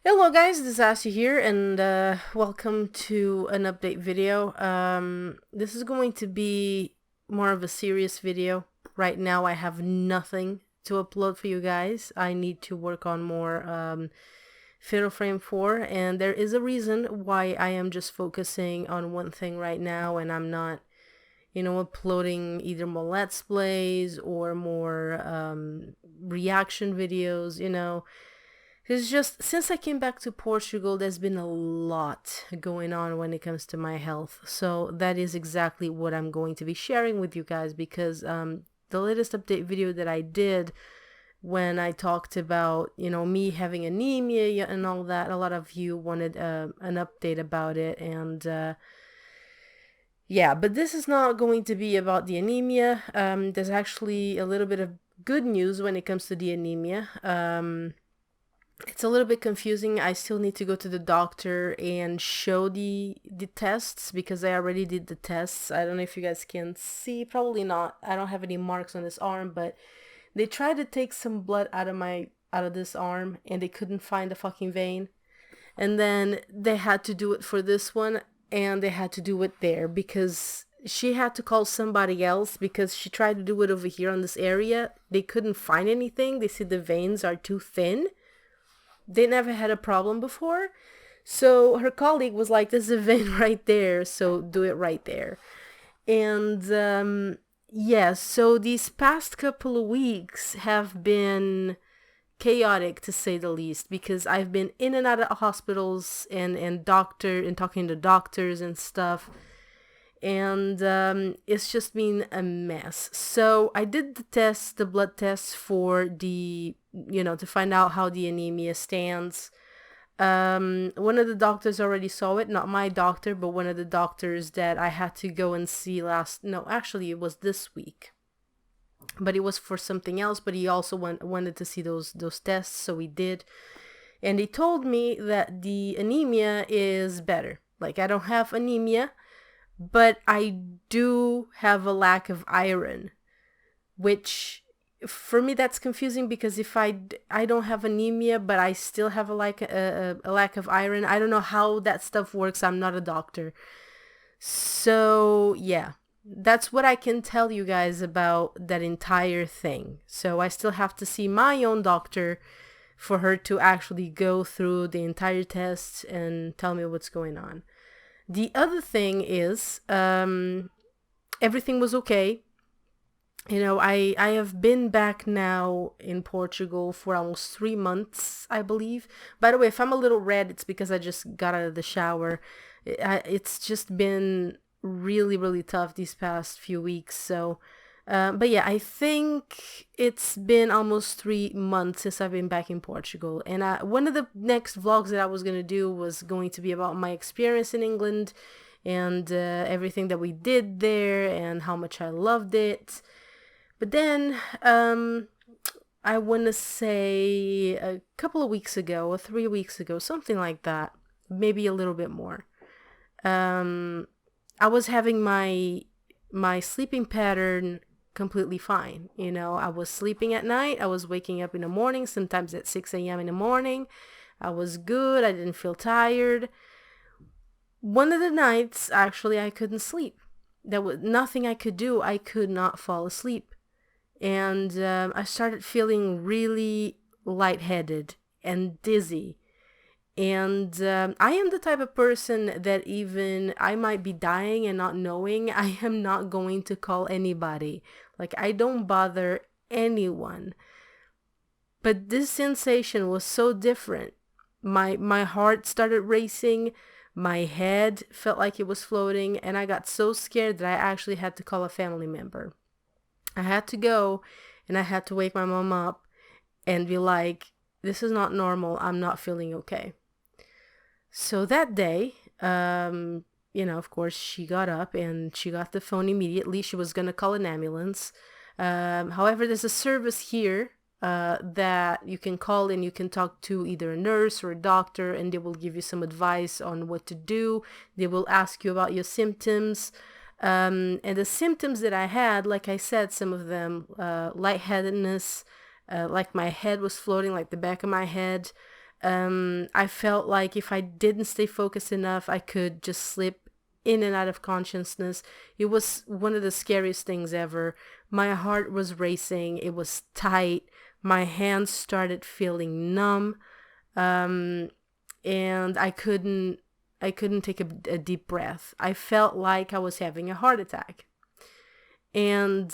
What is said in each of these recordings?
Hello guys, this is Asi here and welcome to an update video. This is going to be more of a serious video. Right now I have nothing to upload for you guys. I need to work on more Fatal Frame 4 and there is a reason why I am just focusing on one thing right now and I'm not, uploading either more Let's Plays or more reaction videos. It's just since I came back to Portugal, there's been a lot going on when it comes to my health. So that is exactly what I'm going to be sharing with you guys because the latest update video that I did when I talked about, me having anemia and all that, a lot of you wanted an update about it. And yeah, but this is not going to be about the anemia. There's actually a little bit of good news when it comes to the anemia. It's a little bit confusing. I still need to go to the doctor and show the tests because I already did the tests. I don't know if you guys can see, probably not. I don't have any marks on this arm, but they tried to take some blood out of this arm and they couldn't find the fucking vein. And then they had to do it for this one and they had to do it there because she had to call somebody else because she tried to do it over here on this area. They couldn't find anything. They said the veins are too thin. They never had a problem before. So her colleague was like, there's a vein right there, so do it right there. And yeah, so these past couple of weeks have been chaotic to say the least because I've been in and out of hospitals and talking to doctors and stuff, and it's just been a mess. So I did the blood tests for to find out how the anemia stands. One of the doctors already saw it, not my doctor, but one of the doctors that I had to go and see no, actually it was this week. But it was for something else, but he also wanted to see those tests, so he did. And he told me that the anemia is better. Like, I don't have anemia, but I do have a lack of iron, which for me that's confusing because if I don't have anemia, but I still have a lack of iron. I don't know how that stuff works. I'm not a doctor. So yeah, that's what I can tell you guys about that entire thing. So I still have to see my own doctor for her to actually go through the entire test and tell me what's going on. The other thing is, everything was okay. I have been back now in Portugal for almost 3 months, I believe. By the way, if I'm a little red, it's because I just got out of the shower. It's just been really, really tough these past few weeks. So, but yeah, I think it's been almost 3 months since I've been back in Portugal. And one of the next vlogs that I was going to do was going to be about my experience in England and everything that we did there and how much I loved it. But then, I want to say a couple of weeks ago or 3 weeks ago, something like that, maybe a little bit more. I was having my sleeping pattern completely fine. I was sleeping at night. I was waking up in the morning, sometimes at 6 a.m. in the morning. I was good. I didn't feel tired. One of the nights, actually, I couldn't sleep. There was nothing I could do. I could not fall asleep. And I started feeling really lightheaded and dizzy. And I am the type of person that even I might be dying and not knowing, I am not going to call anybody. Like, I don't bother anyone. But this sensation was so different. My heart started racing. My head felt like it was floating. And I got so scared that I actually had to call a family member. I had to go and I had to wake my mom up and be like, this is not normal. I'm not feeling okay. So that day, of course, she got up and she got the phone immediately. She was going to call an ambulance. However, there's a service here that you can call and you can talk to either a nurse or a doctor and they will give you some advice on what to do. They will ask you about your symptoms. And the symptoms that I had, like I said, some of them, lightheadedness, like my head was floating, like the back of my head. I felt like if I didn't stay focused enough, I could just slip in and out of consciousness. It was one of the scariest things ever. My heart was racing. It was tight. My hands started feeling numb. And I couldn't take a deep breath. I felt like I was having a heart attack. And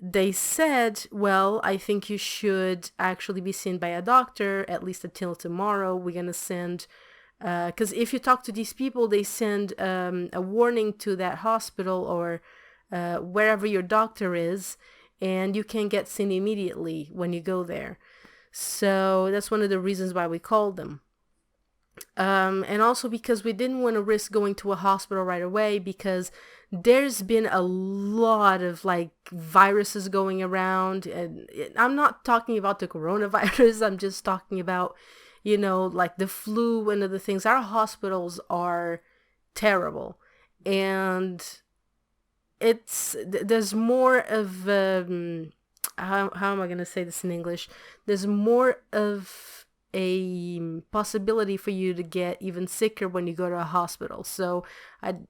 they said, well, I think you should actually be seen by a doctor, at least until tomorrow. We're going to send, because if you talk to these people, they send a warning to that hospital or wherever your doctor is, and you can get seen immediately when you go there. So that's one of the reasons why we called them. And also because we didn't want to risk going to a hospital right away, because there's been a lot of like viruses going around, and I'm not talking about the coronavirus. I'm just talking about, like the flu and other things. Our hospitals are terrible, and there's more of how am I gonna say this in English? There's more of a possibility for you to get even sicker when you go to a hospital. So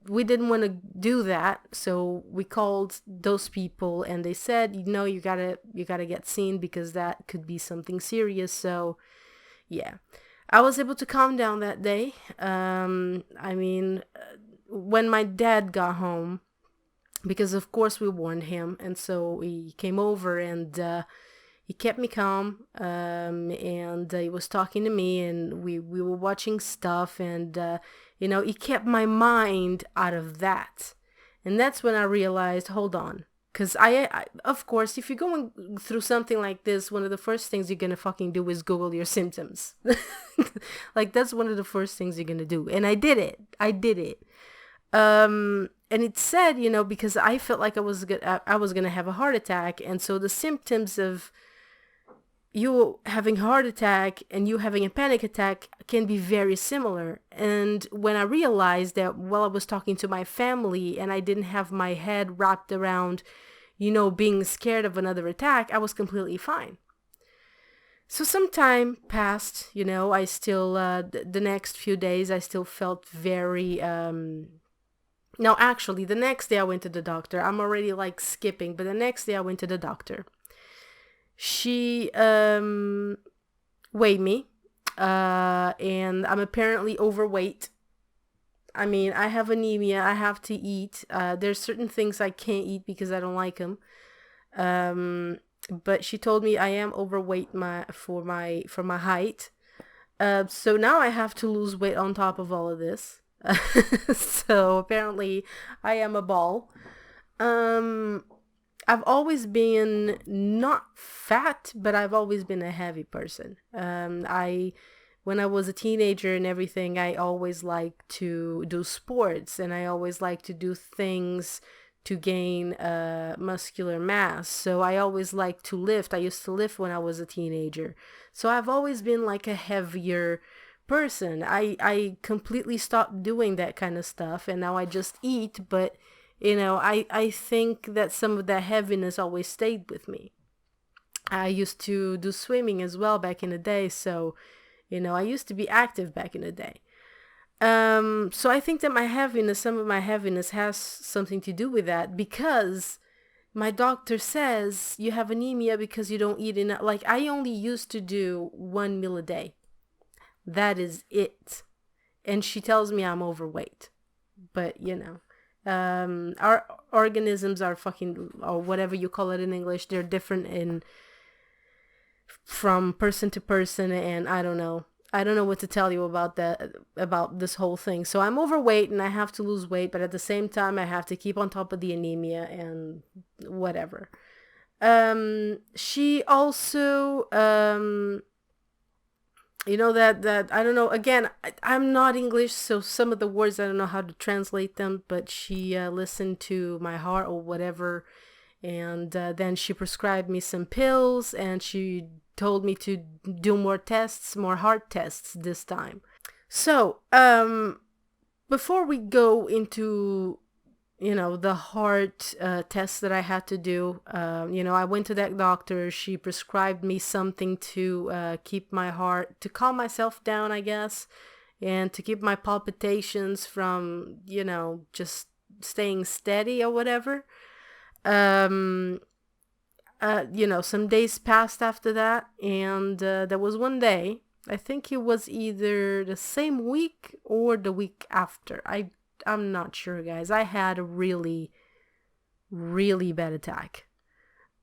we didn't want to do that. So we called those people, and they said, you gotta get seen because that could be something serious. So yeah, I was able to calm down that day. When my dad got home, because of course we warned him, and so he came over and he kept me calm, and he was talking to me, and we were watching stuff, and he kept my mind out of that. And that's when I realized, hold on, because I of course, if you're going through something like this, one of the first things you're gonna fucking do is Google your symptoms. Like, that's one of the first things you're gonna do, and I did it. And it said, because I felt like I was gonna have a heart attack, and so the symptoms of you having a heart attack and you having a panic attack can be very similar. And when I realized that while I was talking to my family and I didn't have my head wrapped around, being scared of another attack, I was completely fine. So some time passed, I still, the next few days, I still felt very, no, actually, the next day I went to the doctor. I'm already like skipping, but the next day I went to the doctor. She weighed me, and I'm apparently overweight. I have anemia. I have to eat. There's certain things I can't eat because I don't like them. But she told me I am overweight for my height. So now I have to lose weight on top of all of this. So apparently I am a ball. I've always been not fat, but I've always been a heavy person. When I was a teenager and everything, I always liked to do sports, and I always liked to do things to gain muscular mass. So I always liked to lift. I used to lift when I was a teenager. So I've always been like a heavier person. I completely stopped doing that kind of stuff, and now I just eat, but I think that some of that heaviness always stayed with me. I used to do swimming as well back in the day, so, I used to be active back in the day. So I think that some of my heaviness has something to do with that, because my doctor says you have anemia because you don't eat enough. Like, I only used to do 1 meal a day. That is it. And she tells me I'm overweight. But, our organisms are fucking, or whatever you call it in English, they're different from person to person, and I don't know what to tell you about this whole thing. So I'm overweight and I have to lose weight, but at the same time I have to keep on top of the anemia and whatever. She also that I don't know, again, I'm not English, so some of the words I don't know how to translate them, but she listened to my heart or whatever, and then she prescribed me some pills, and she told me to do more heart tests this time. So before we go into the heart test that I had to do. I went to that doctor. She prescribed me something to keep my heart, to calm myself down, I guess, and to keep my palpitations from, just staying steady or whatever. Um, some days passed after that, and there was one day, I think it was either the same week or the week after. I'm not sure, guys. I had a really, really bad attack.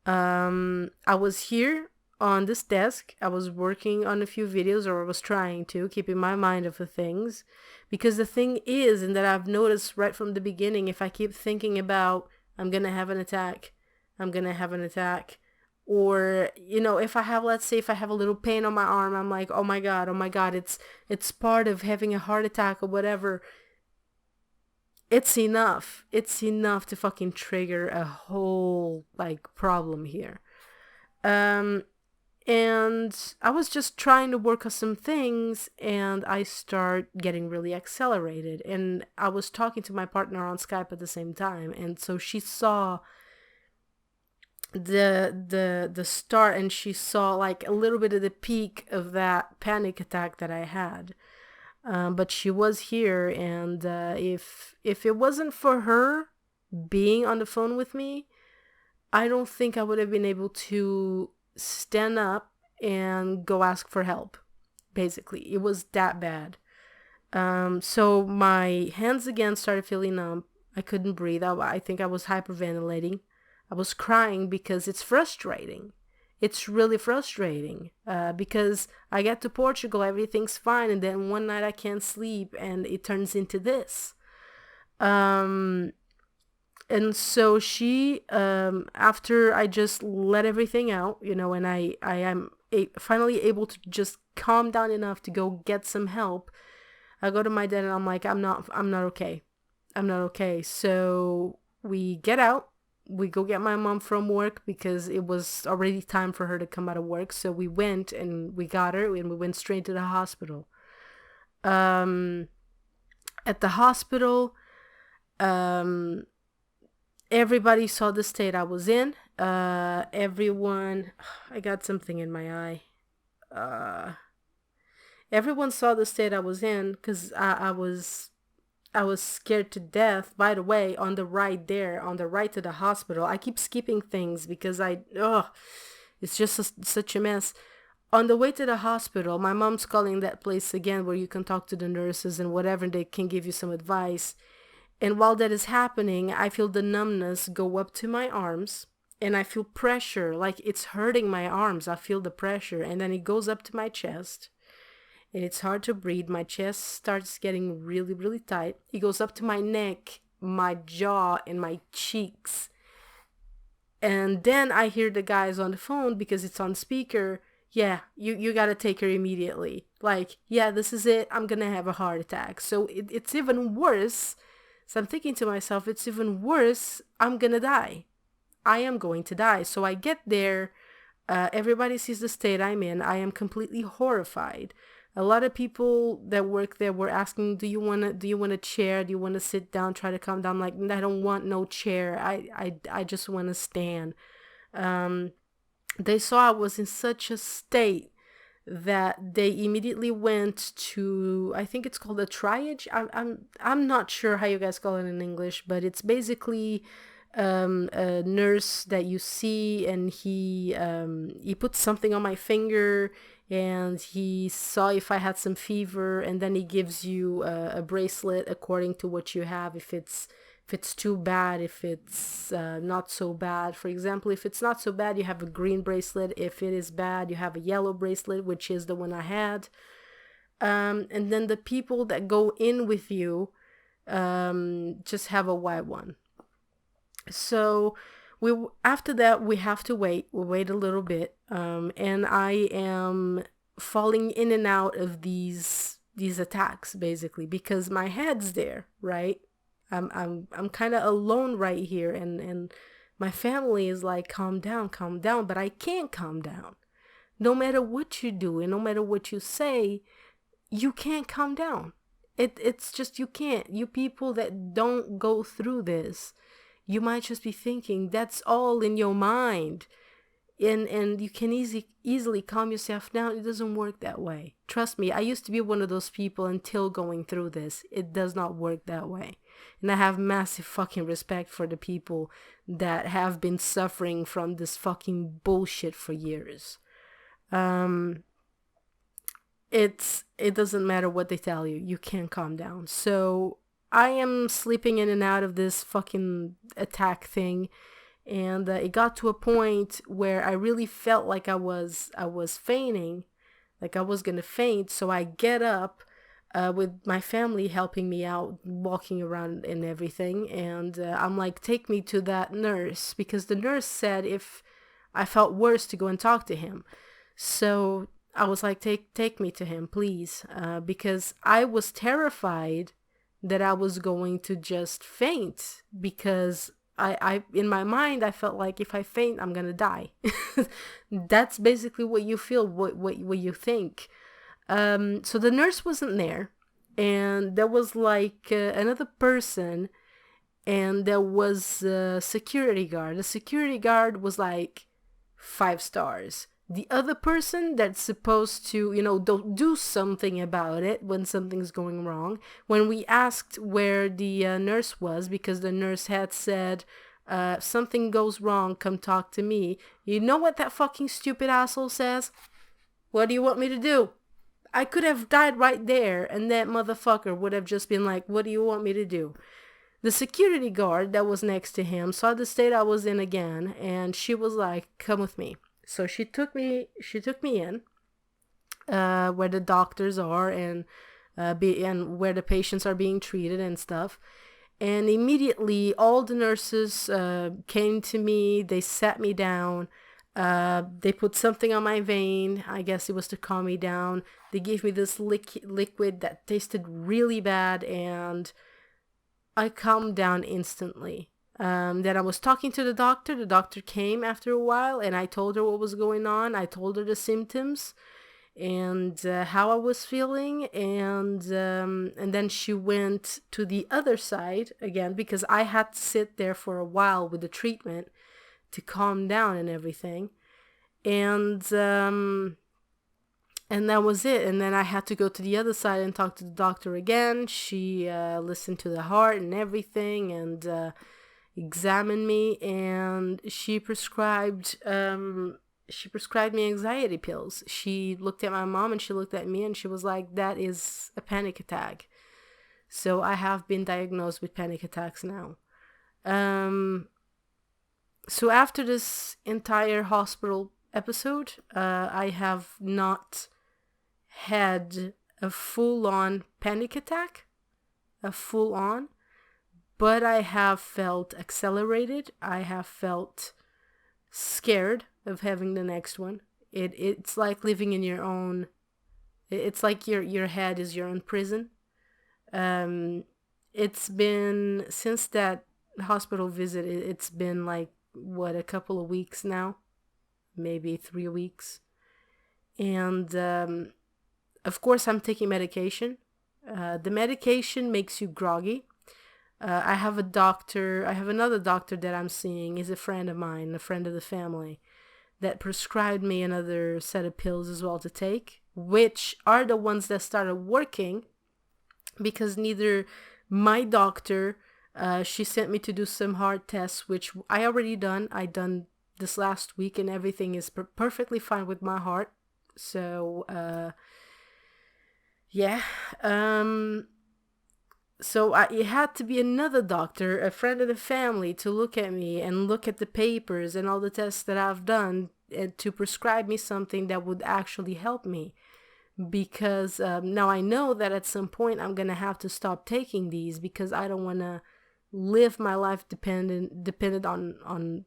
I was here on this desk. I was working on a few videos, or I was trying to, keeping my mind off of things. Because the thing is, and that I've noticed right from the beginning, if I keep thinking about, I'm gonna have an attack, I'm gonna have an attack, or if I have, let's say, if I have a little pain on my arm, I'm like, oh my god, it's part of having a heart attack or whatever. It's enough to fucking trigger a whole problem here. um and I was just trying to work on some things, and I start getting really accelerated, and I was talking to my partner on Skype at the same time, and so she saw the start, and she saw like a little bit of the peak of that panic attack that I had. But she was here, and if it wasn't for her being on the phone with me, I don't think I would have been able to stand up and go ask for help. Basically, it was that bad. So my hands again started feeling numb. I couldn't breathe. I think I was hyperventilating. I was crying because it's frustrating. It's really frustrating because I get to Portugal, everything's fine, and then one night I can't sleep, and it turns into this. And so she, after I just let everything out, and I am finally able to just calm down enough to go get some help, I go to my dad and I'm like, I'm not okay. I'm not okay. So we get out. We go get my mom from work because it was already time for her to come out of work. So we went and we got her, and we went straight to the hospital. At the hospital, everybody saw the state I was in. Everyone, I got something in my eye. Everyone saw the state I was in because I was scared to death. By the way, on the right to the hospital, I keep skipping things because it's just such a mess. On the way to the hospital, my mom's calling that place again where you can talk to the nurses and whatever, they can give you some advice. And while that is happening, I feel the numbness go up to my arms, and I feel pressure, like it's hurting my arms. I feel the pressure, and then it goes up to my chest. And it's hard to breathe. My chest starts getting really, really tight. It goes up to my neck, my jaw, and my cheeks. And then I hear the guys on the phone, because it's on speaker. Yeah, you gotta take her immediately. Like, yeah, this is it. I'm gonna have a heart attack. So it's even worse. So I'm thinking to myself, it's even worse. I'm gonna die. I am going to die. So I get there. Everybody sees the state I'm in. I am completely horrified. A lot of people that work there were asking, do you want a chair? Do you want to sit down, try to calm down? I'm like, I don't want no chair. I just want to stand. They saw I was in such a state that they immediately went to, I think it's called a triage. I'm not sure how you guys call it in English, but it's basically a nurse that you see, and he put something on my finger, and he saw if I had some fever, and then he gives you a bracelet according to what you have, if it's too bad, if it's not so bad. For example, if it's not so bad, you have a green bracelet. If it is bad, you have a yellow bracelet, which is the one I had. And then the people that go in with you just have a white one. So after that, we have to wait. We wait a little bit, and I am falling in and out of these attacks, basically, because my head's there, right? I'm kind of alone right here, and my family is like, calm down, but I can't calm down. No matter what you do and no matter what you say, you can't calm down. It's just, you can't. You people that don't go through this, you might just be thinking that's all in your mind, and you can easily calm yourself down. It doesn't work that way. Trust me, I used to be one of those people until going through this. It does not work that way. And I have massive fucking respect for the people that have been suffering from this fucking bullshit for years. It doesn't matter what they tell you. You can't calm down. So I am slipping in and out of this fucking attack thing, and it got to a point where I really felt like I was fainting, like I was gonna faint. So I get up, with my family helping me out, walking around and everything, and I'm like, take me to that nurse, because the nurse said if I felt worse to go and talk to him. So I was like, take me to him, please, because I was terrified that I was going to just faint, because I in my mind I felt like if I faint I'm gonna die. That's basically what you feel, what you think. So the nurse wasn't there, and there was like another person, and there was a security guard. The security guard was like 5 stars. The other person that's supposed to, do something about it when something's going wrong. When we asked where the nurse was, because the nurse had said, something goes wrong, come talk to me. You know what that fucking stupid asshole says? What do you want me to do? I could have died right there, and that motherfucker would have just been like, what do you want me to do? The security guard that was next to him saw the state I was in again, and she was like, come with me. So she took me in, where the doctors are, and where the patients are being treated and stuff. And immediately all the nurses came to me. They sat me down. They put something on my vein. I guess it was to calm me down. They gave me this liquid that tasted really bad, and I calmed down instantly. Then I was talking to the doctor. The doctor came after a while, and I told her what was going on. I told her the symptoms and how I was feeling, and then she went to the other side again, because I had to sit there for a while with the treatment to calm down and everything, and that was it. And then I had to go to the other side and talk to the doctor again. She listened to the heart and everything, and examined me, and she prescribed me anxiety pills. She looked at my mom, and she looked at me, and she was like, that is a panic attack. So I have been diagnosed with panic attacks now. So after this entire hospital episode, I have not had a full-on panic attack, but I have felt accelerated. I have felt scared of having the next one. It's like living in your own. It's like your head is your own prison. It's been since that hospital visit. It's been like a couple of weeks now, maybe 3 weeks, and of course I'm taking medication. The medication makes you groggy. I have another doctor that I'm seeing. Is a friend of mine, a friend of the family, that prescribed me another set of pills as well to take, which are the ones that started working, because neither my doctor, she sent me to do some heart tests, which I already done. I done this last week, and everything is perfectly fine with my heart. So, yeah. So it had to be another doctor, a friend of the family, to look at me and look at the papers and all the tests that I've done, and to prescribe me something that would actually help me. Because now I know that at some point I'm going to have to stop taking these, because I don't want to live my life dependent on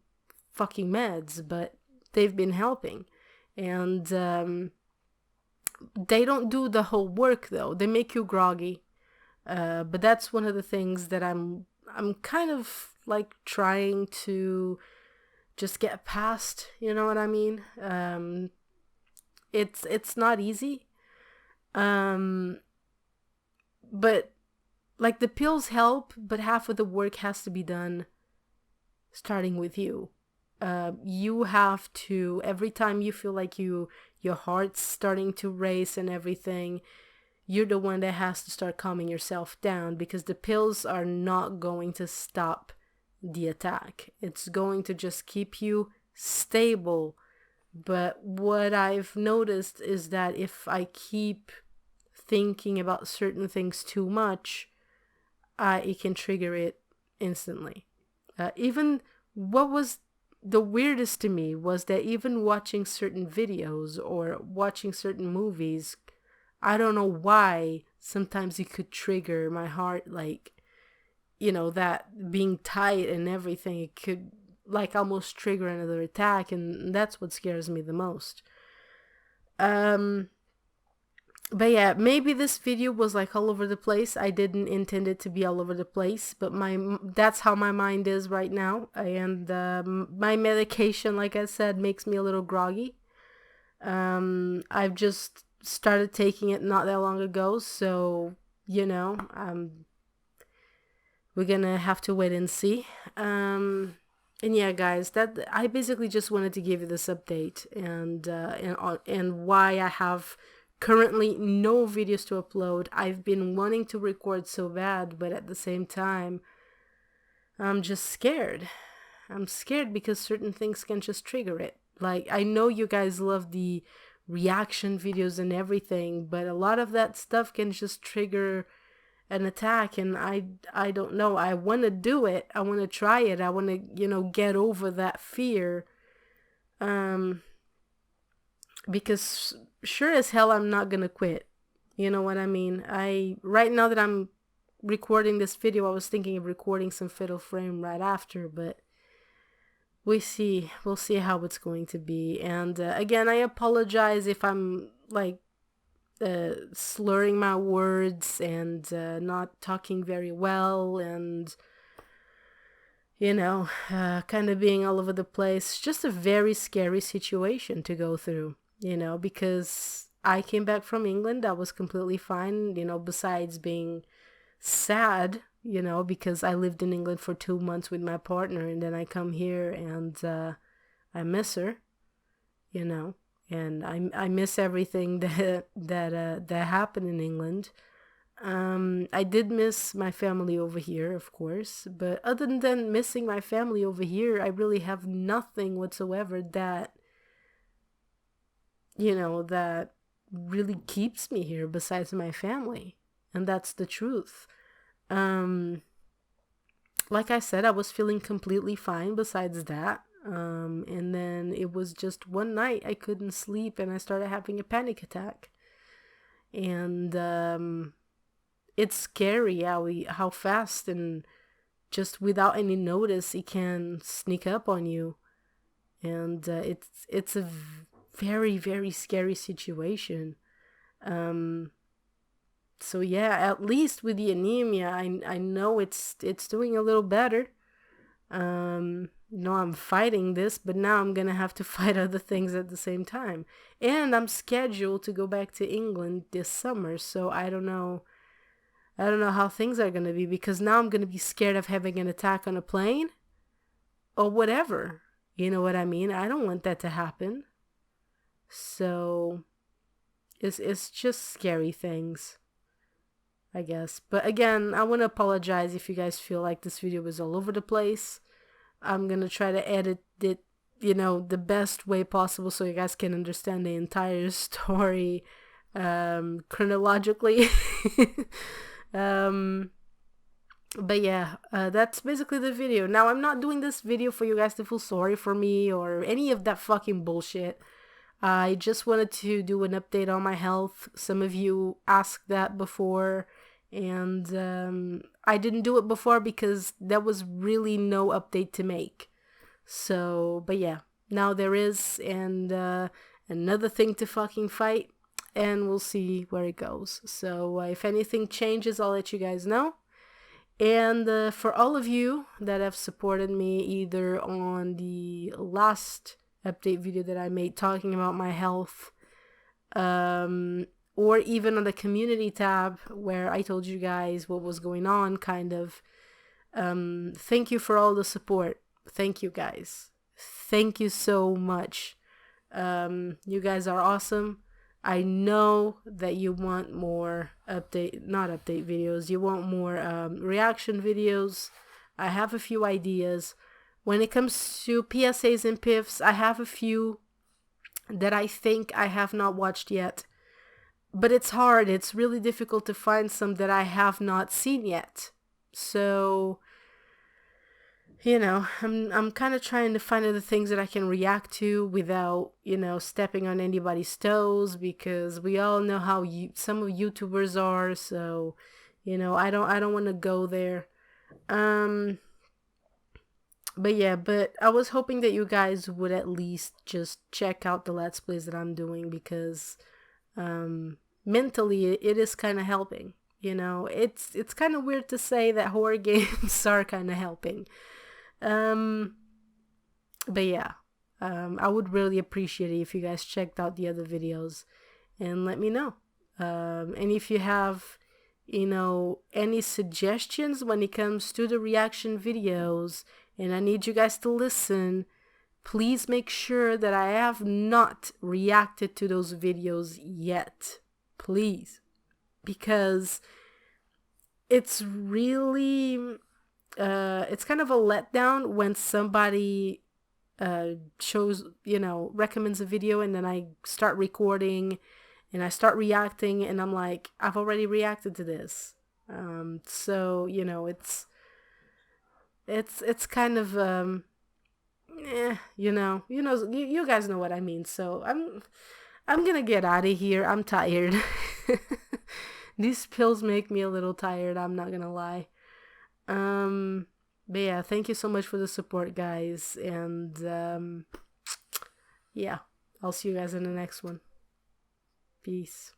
fucking meds, but they've been helping. And they don't do the whole work, though. They make you groggy. But that's one of the things that I'm kind of like trying to just get past, you know what I mean? It's not easy. but like the pills help, but half of the work has to be done starting with you. You have to, every time you feel like your heart's starting to race and everything, you're the one that has to start calming yourself down, because the pills are not going to stop the attack. It's going to just keep you stable. But what I've noticed is that if I keep thinking about certain things too much, it can trigger it instantly. Even what was the weirdest to me was that even watching certain videos or watching certain movies, I don't know why, sometimes it could trigger my heart, like, you know, that being tight and everything, it could like almost trigger another attack, and that's what scares me the most. But yeah, maybe this video was like all over the place. I didn't intend it to be all over the place, but that's how my mind is right now. And my medication, like I said, makes me a little groggy. I've just started taking it not that long ago, so you know, we're gonna have to wait and see. And yeah, guys, that I basically just wanted to give you this update, and why I have currently no videos to upload. I've been wanting to record so bad, but at the same time, I'm just scared. I'm scared because certain things can just trigger it. Like, I know you guys love the reaction videos and everything, but a lot of that stuff can just trigger an attack, and I don't know. I want to do it. I want to try it. I want to, you know, get over that fear. Because sure as hell I'm not gonna quit. You know what I mean? Right now that I'm recording this video, I was thinking of recording some Fatal Frame right after, but we'll see how it's going to be. And again, I apologize if I'm like slurring my words and not talking very well, and you know, kind of being all over the place. Just a very scary situation to go through, you know, because I came back from England. I was completely fine, you know, besides being sad, you know, because I lived in England for 2 months with my partner, and then I come here and I miss her, you know, and I miss everything that happened in England. I did miss my family over here, of course, but other than missing my family over here, I really have nothing whatsoever that, you know, that really keeps me here besides my family. And that's the truth. Like I said, I was feeling completely fine besides that. And then it was just one night I couldn't sleep and I started having a panic attack. And it's scary how fast and just without any notice it can sneak up on you. And it's a very, very scary situation. So yeah, at least with the anemia, I know it's doing a little better. No, I'm fighting this, but now I'm gonna have to fight other things at the same time. And I'm scheduled to go back to England this summer, so I don't know how things are gonna be, because now I'm gonna be scared of having an attack on a plane or whatever. You know what I mean? I don't want that to happen. So it's just scary things, I guess. But again, I want to apologize if you guys feel like this video was all over the place. I'm going to try to edit it, you know, the best way possible so you guys can understand the entire story chronologically. But yeah, that's basically the video. Now, I'm not doing this video for you guys to feel sorry for me or any of that fucking bullshit. I just wanted to do an update on my health. Some of you asked that before, and I didn't do it before because there was really no update to make. So, but yeah, now there is, and another thing to fucking fight, and we'll see where it goes. So if anything changes, I'll let you guys know. And for all of you that have supported me either on the last update video that I made talking about my health, or even on the community tab where I told you guys what was going on, kind of. Thank you for all the support. Thank you guys. Thank you so much. You guys are awesome. I know that you want more not update videos. You want more reaction videos. I have a few ideas. When it comes to PSAs and PIFs, I have a few that I think I have not watched yet. But it's hard. It's really difficult to find some that I have not seen yet. So, you know, I'm kind of trying to find other things that I can react to without, you know, stepping on anybody's toes, because we all know how some of YouTubers are. So, you know, I don't want to go there. But yeah, but I was hoping that you guys would at least just check out the Let's Plays that I'm doing, because mentally it is kind of helping. You know, it's kind of weird to say that horror games are kind of helping. But yeah, I would really appreciate it if you guys checked out the other videos and let me know. And if you have, you know, any suggestions when it comes to the reaction videos, and I need you guys to listen, please make sure that I have not reacted to those videos yet. Please. Because it's really, it's kind of a letdown when somebody shows, you know, recommends a video, and then I start recording and I start reacting, and I'm like, I've already reacted to this. So, you know, it's kind of you know, you guys know what I mean. So I'm gonna get out of here. I'm tired. These pills make me a little tired, I'm not gonna lie. But yeah, thank you so much for the support, guys, and yeah, I'll see you guys in the next one. Peace.